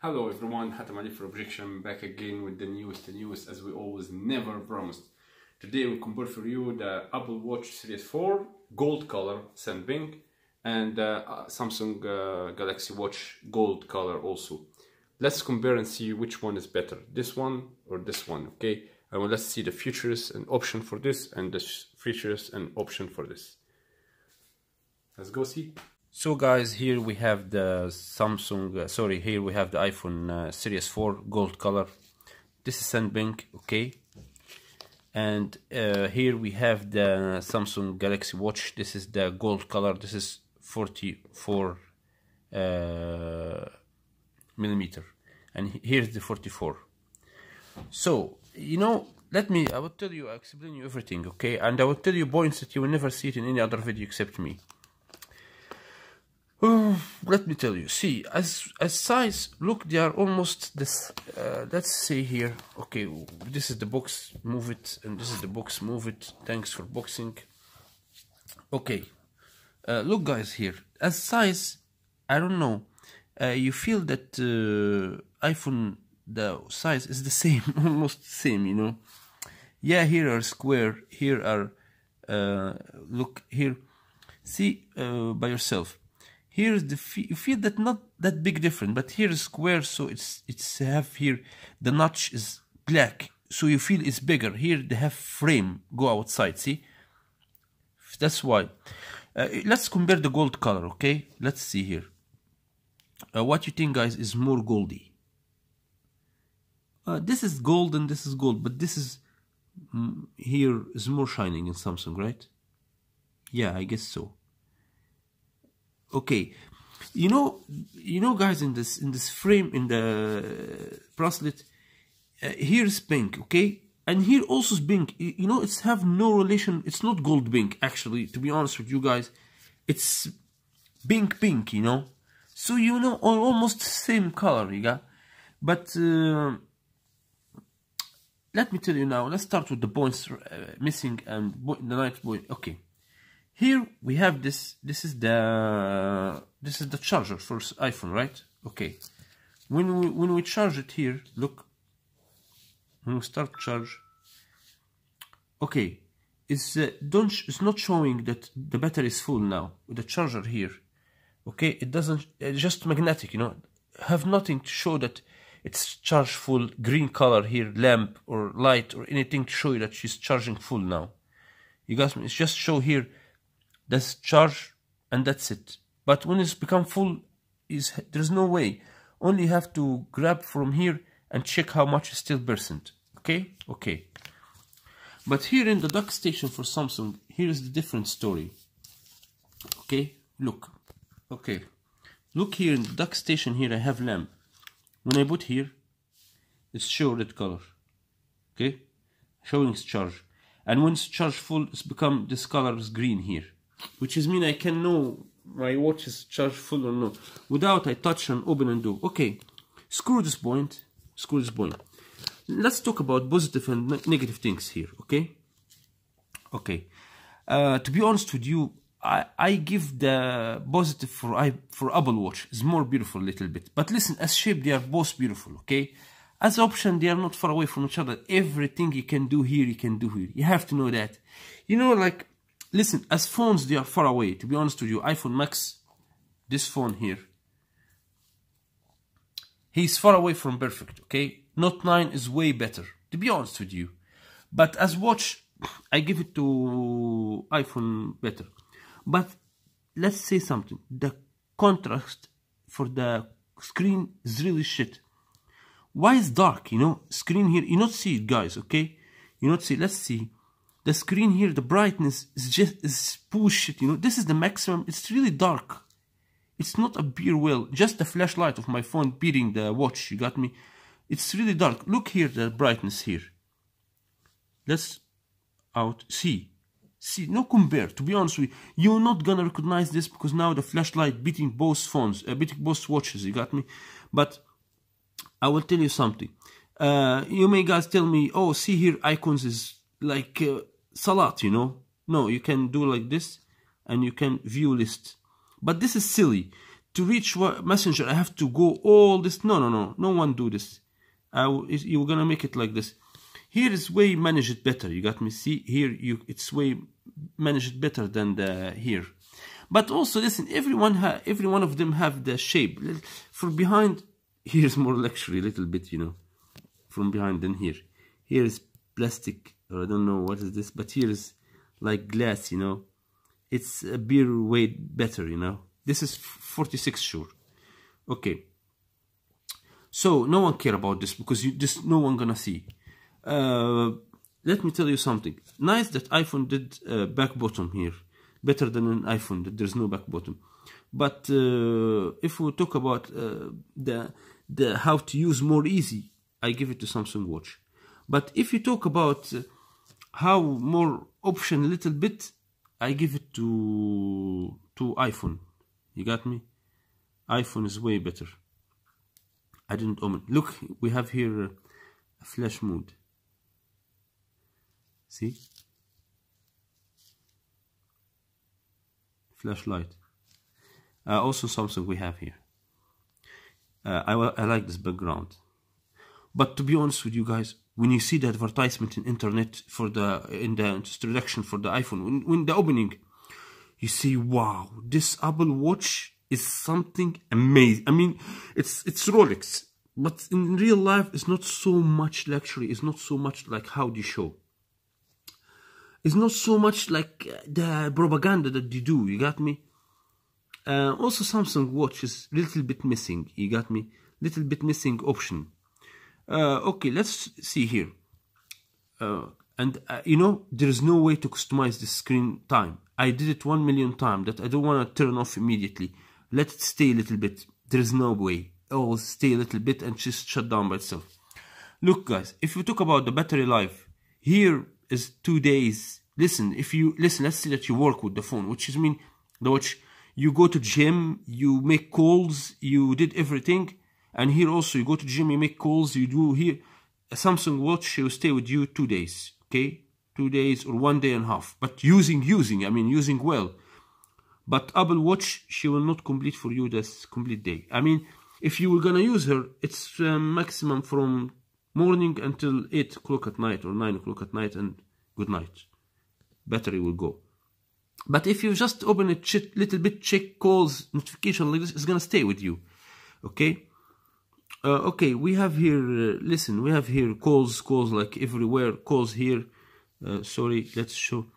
Hello everyone, Hatam Ali for Objection, back again with the newest news as we always never promised. Today we compare for you the Apple Watch Series 4 gold color sandpink and Samsung Galaxy Watch gold color also. Let's compare and see which one is better, this one or this one, okay? And let's see the features and option for this and the features and option for this. Let's go see. So guys, here we have the here we have the iPhone Series 4 gold color. This is sandpink, okay? And here we have the Samsung Galaxy Watch. This is the gold color. This is 44 millimeter, and here's the 44. So you know, I will tell you, I'll explain you everything, okay? And I will tell you points that you will never see it in any other video except me. Let me tell you, see, as size, look, they are almost this. Let's say here, okay, this is the box, move it, and this is the box, move it. Thanks for boxing. Okay, look guys, here as size, I don't know, you feel that iPhone, the size is the same, almost the same, you know. Yeah, here are square, here are look here, see by yourself. Here's the you feel that not that big difference, but here is square, so it's have here the notch is black, so you feel it's bigger. Here they have frame go outside, see, that's why. Let's compare the gold color, okay? Let's see here. What you think, guys, is more goldy? This is gold and this is gold, but this is here is more shining in Samsung, right? Yeah, I guess so. Okay, you know, guys, in this frame, in the bracelet, here's pink, okay, and here also is pink. You know, it's have no relation. It's not gold pink, actually. To be honest with you guys, it's pink, you know. So you know, almost same color, you got. But let me tell you now. Let's start with the points missing and the night point. Okay. Here we have this. This is the charger for iPhone, right? Okay. When we charge it here, look. When we start charge, okay, it's not showing that the battery is full now with the charger here. Okay, it doesn't. It's just magnetic, you know. Have nothing to show that it's charged full. Green color here, lamp or light or anything to show you that she's charging full now. You guys, it's just show here. That's charge and that's it. But when it's become full, there's no way. Only you have to grab from here and check how much is still percent. Okay? Okay. But here in the dock station for Samsung, here is the different story. Okay? Look. Okay. Look here in the dock station here, I have lamp. When I put here, it's show red color. Okay? Showing it's charge. And when it's charged full, it's become this color is green here. Which is mean I can know my watch is charged full or no without I touch and open and do. Okay, screw this point. Screw this point. Let's talk about positive and negative things here. Okay. Okay. To be honest with you, I give the positive for Apple Watch. It's more beautiful a little bit. But listen, as shape they are both beautiful. Okay. As option, they are not far away from each other. Everything you can do here, you can do here. You have to know that. You know, like. Listen, as phones, they are far away. To be honest with you, iPhone Max, this phone here, he's far away from perfect, okay? Note 9 is way better, to be honest with you. But as watch, I give it to iPhone better. But let's say something. The contrast for the screen is really shit. Why is dark, you know? Screen here, you not see it, guys, okay? You not see, let's see. The screen here, the brightness is bullshit, you know. This is the maximum. It's really dark. It's not a beer well. Just the flashlight of my phone beating the watch. You got me? It's really dark. Look here, the brightness here. Let's out. See, no compare. To be honest with you, you're not gonna recognize this because now the flashlight beating both phones, beating both watches. You got me? But I will tell you something. You may guys tell me, oh, see here, icons is like. Salat, you know. No, you can do like this and you can view list. But this is silly. to reach Messenger, I have to go all this. No one do this. You're gonna make it like this. Here is way managed better. You got me? See here, it's way managed better than the here. But also listen, every one of them have the shape. From behind, here's more luxury, a little bit, you know, from behind than here. Here is plastic, or I don't know what is this, but here is like glass, you know. It's a beer weight better, you know. This is 46 sure. Okay. So no one care about this because no one gonna see. Let me tell you something. Nice that iPhone did back bottom here. Better than an iPhone that there's no back bottom. But if we talk about the how to use more easy, I give it to Samsung Watch. But if you talk about how more option a little bit, I give it to iPhone. You got me? iPhone is way better. I didn't open. Look, we have here a flash mode. See? Flashlight. Also Samsung we have here. I like this background. But to be honest with you guys, when you see the advertisement in internet in the introduction for the iPhone, when the opening, you see, wow, this Apple Watch is something amazing. I mean, it's Rolex, but in real life, it's not so much luxury. It's not so much like how they show. It's not so much like the propaganda that they do. You got me? Also, Samsung Watch is a little bit missing. You got me? Little bit missing option. Okay, let's see here. You know, there is no way to customize the screen time. I did it 1 million times that I don't want to turn off immediately. Let it stay a little bit. There is no way. Oh, stay a little bit and just shut down by itself. Look, guys, if we talk about the battery life, here is 2 days. Listen, let's say that you work with the phone, which is mean the watch. You go to gym, you make calls, you did everything. And here also, you go to gym, you make calls, you do here. A Samsung Watch will stay with you 2 days, okay? 2 days or 1 day and a half. But using well. But Apple Watch, she will not complete for you this complete day. I mean, if you were gonna use her, it's maximum from morning until 8 o'clock at night or 9 o'clock at night and good night. Battery will go. But if you just open it, little bit, check calls, notification like this, it's gonna stay with you, okay? Okay, we have here, listen, we have here calls like everywhere, calls here. Sorry, let's show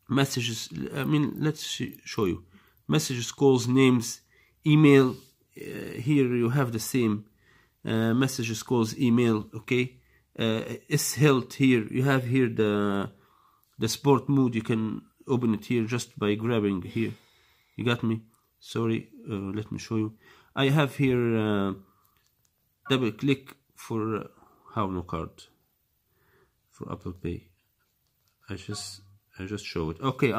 messages. I mean, let's show you messages, calls, names, email. Here you have the same messages, calls, email. Okay, it's health. Here you have here the sport mode. You can open it here just by grabbing here. You got me? Sorry, let me show you. I have here. Double click for how no card for Apple Pay. I just show it. Okay,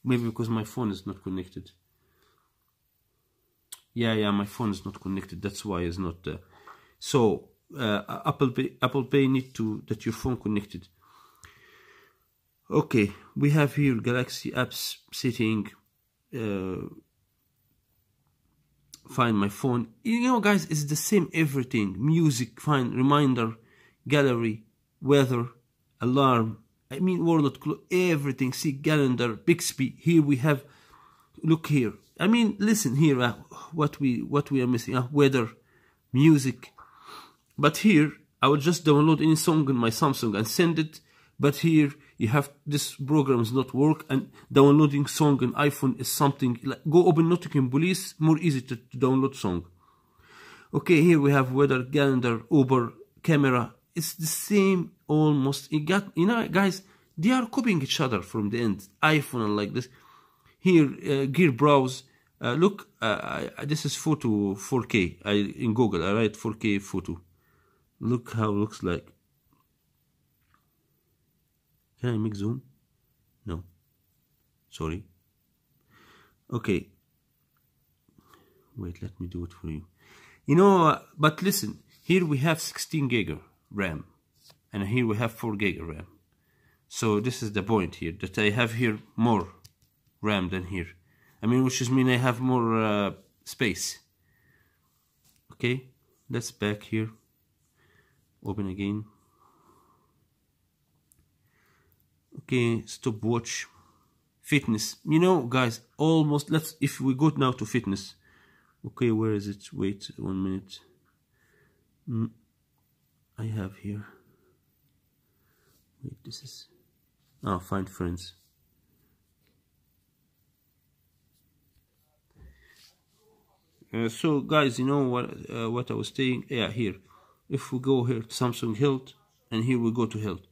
maybe because my phone is not connected. Yeah, my phone is not connected. That's why it's not. So Apple Pay need to that your phone connected. Okay, we have here Galaxy apps setting. Find my phone. You know, guys, it's the same everything. Music, find, reminder, gallery, weather, alarm. I mean, world clock, everything. See, calendar, Bixby. Here we have. Look here. I mean, listen here. What we are missing. Weather, music. But here, I will just download any song on my Samsung and send it. But here you have this programs not work, and downloading song on iPhone is something like go open Nottingham Police, more easy to download song. Okay, here we have weather, calendar, Uber, camera. It's the same almost. You know, guys, they are copying each other from the end. iPhone and like this. Here, gear browse. Look, this is photo 4K. In Google, I write 4K photo. Look how it looks like. Can I make zoom? No. Sorry. Okay. Wait, let me do it for you. You know, but listen. Here we have 16 gig RAM. And here we have 4 gig RAM. So this is the point here. That I have here more RAM than here. I mean, which is mean I have more space. Okay, let's back here, open again. Okay, stopwatch, fitness. You know, guys, almost, if we go now to fitness. Okay, where is it? Wait 1 minute. I have here. Wait, this is, find friends. So guys, you know what I was saying? Yeah, here. If we go here to Samsung Health, and here we go to Health,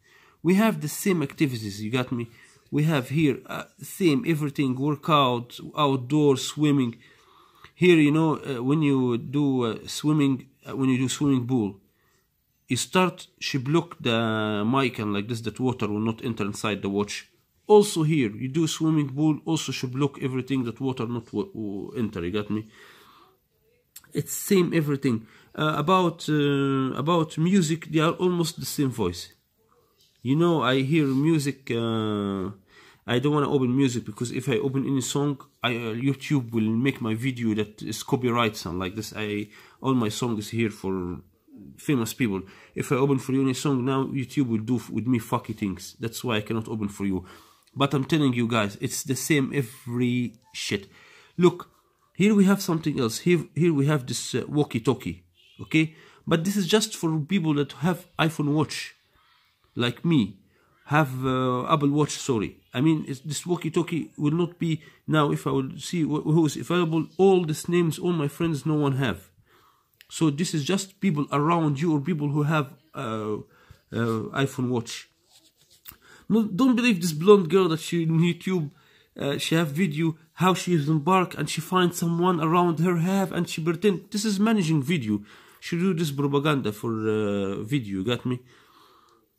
we have the same activities. You got me? We have here same everything: workout, outdoor, swimming. Here, you know, when you do swimming, when you do swimming pool, you start, she block the mic and like this, that water will not enter inside the watch. Also here, you do swimming pool, also she block everything that water not enter. You got me? It's same everything. About music, they are almost the same voice. You know, I hear music. I don't want to open music because if I open any song, YouTube will make my video that is copyright sound like this. All my songs here for famous people. If I open for you any song now, YouTube will do with me fucky things. That's why I cannot open for you. But I'm telling you guys, it's the same every shit. Look, here we have something else. Here we have this walkie-talkie. Okay, but this is just for people that have iPhone watch, like me. Have Apple Watch, sorry. I mean, this walkie-talkie will not be now. If I will see who is available, all these names, all my friends, no one have. So this is just people around you or people who have iPhone watch. No, don't believe this blonde girl that she on YouTube. She have video how she is in park and she finds someone around her have and she pretend this is managing video. She do this propaganda for video. Got me?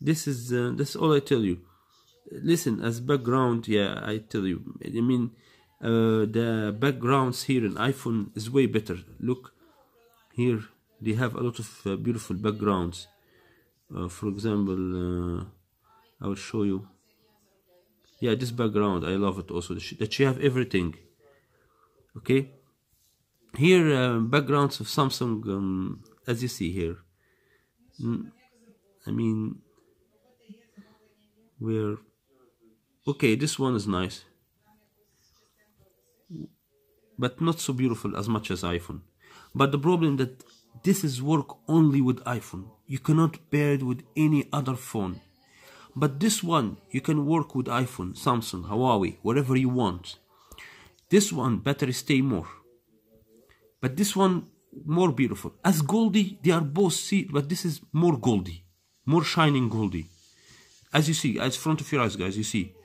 This is that's all I tell you. Listen, as background, yeah, I tell you. I mean, the backgrounds here in iPhone is way better. Look, here they have a lot of beautiful backgrounds. For example, I will show you. Yeah, this background, I love it also. That she have everything. Okay. Here, backgrounds of Samsung, as you see here. I mean, where? Okay, this one is nice, but not so beautiful as much as iPhone. But the problem that this is work only with iPhone. You cannot pair it with any other phone. But this one, you can work with iPhone, Samsung, Huawei, whatever you want. This one, battery stay more. But this one, more beautiful. As Goldie, they are both see, but this is more Goldie. More shining Goldie. As you see, as front of your eyes, guys, you see.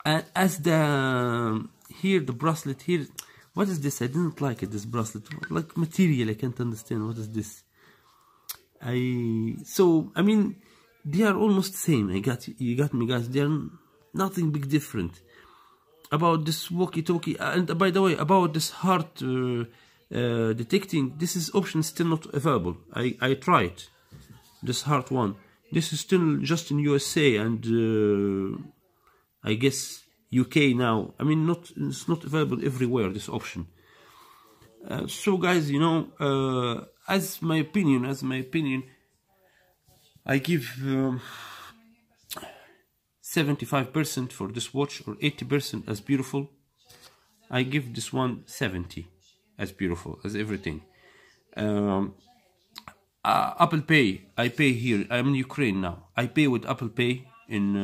And as the, here, the bracelet here, what is this? I didn't like it, this bracelet. Like material, I can't understand. What is this? I mean, they are almost the same. You got me, guys. They are nothing big different. About this walkie-talkie, and by the way, about this heart detecting, this is option still not available. I tried this heart one. This is still just in USA and I guess UK now. I mean, it's not available everywhere. This option. So, guys, you know, as my opinion, I give 75% for this watch or 80% as beautiful. I give this one 70 as beautiful as everything. Apple Pay, I pay here. I'm in Ukraine now. I pay with Apple Pay in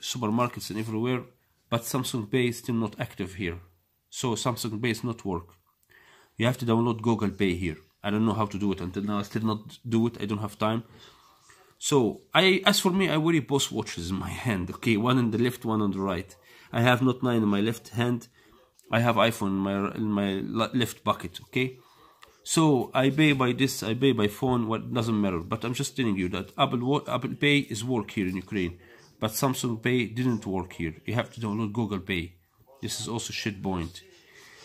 supermarkets and everywhere, but Samsung Pay is still not active here. So Samsung Pay is not work. You have to download Google Pay here. I don't know how to do it until now. I still not do it. I don't have time. So as for me, I wear both watches in my hand. Okay, one in the left, one on the right. I have Note 9 in my left hand. I have iPhone in my left pocket. Okay, so I pay by this. I pay by phone. What doesn't matter. But I'm just telling you that Apple Pay is work here in Ukraine, but Samsung Pay didn't work here. You have to download Google Pay. This is also shit point.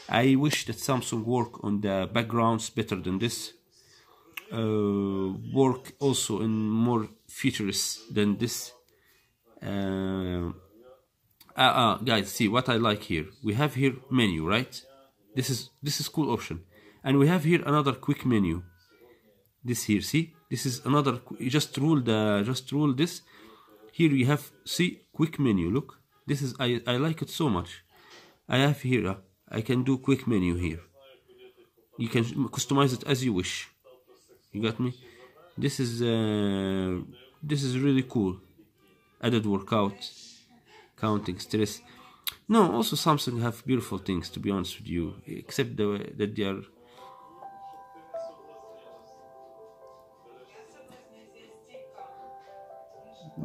I wish that Samsung work on the backgrounds better than this. Work also in more features than this. Guys, see what I like here. We have here menu, right? This is cool option. And we have here another quick menu. This here, see, this is another. You just rule this. Here you have, see, quick menu. Look, this is I like it so much. I have here. I can do quick menu here. You can customize it as you wish. You got me? This is really cool. Added workout, counting stress. No, also Samsung have beautiful things, to be honest with you, except that they are.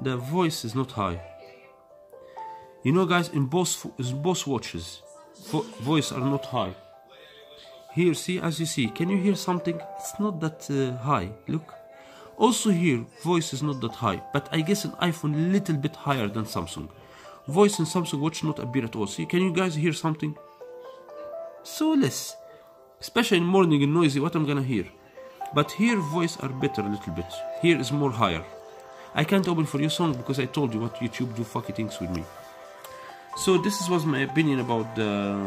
The voice is not high. You know, guys, in both watches, voice are not high. Here, see, as you see, can you hear something? It's not that high. Look. Also here, voice is not that high, but I guess an iPhone a little bit higher than Samsung. Voice in Samsung watch not appear at all. See, can you guys hear something? So less. Especially in morning and noisy, what I'm gonna hear. But here, voice are better a little bit. Here is more higher. I can't open for you song because I told you what YouTube do fucking things with me. So this was my opinion about the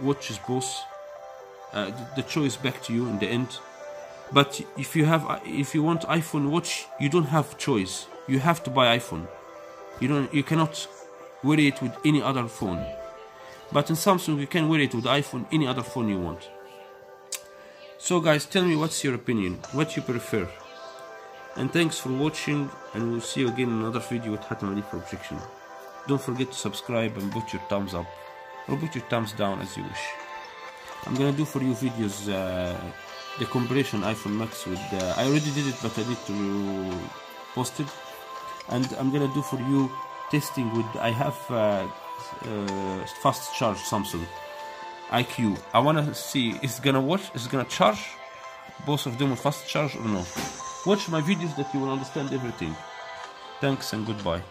watches both. The choice back to you in the end. But if you want iPhone watch, you don't have choice. You have to buy iPhone. You cannot wear it with any other phone. But in Samsung you can wear it with iPhone, any other phone you want. So guys, tell me what's your opinion, what you prefer. And thanks for watching, and we'll see you again in another video with Hatem Ali for Objection. Don't forget to subscribe and put your thumbs up or put your thumbs down as you wish. I'm gonna do for you videos the comparison iPhone Max with I already did it, but I need to post it. And I'm gonna do for you testing with I have fast charge Samsung IQ. I wanna see is it gonna charge both of them with fast charge or no. Watch my videos that you will understand everything. Thanks and goodbye.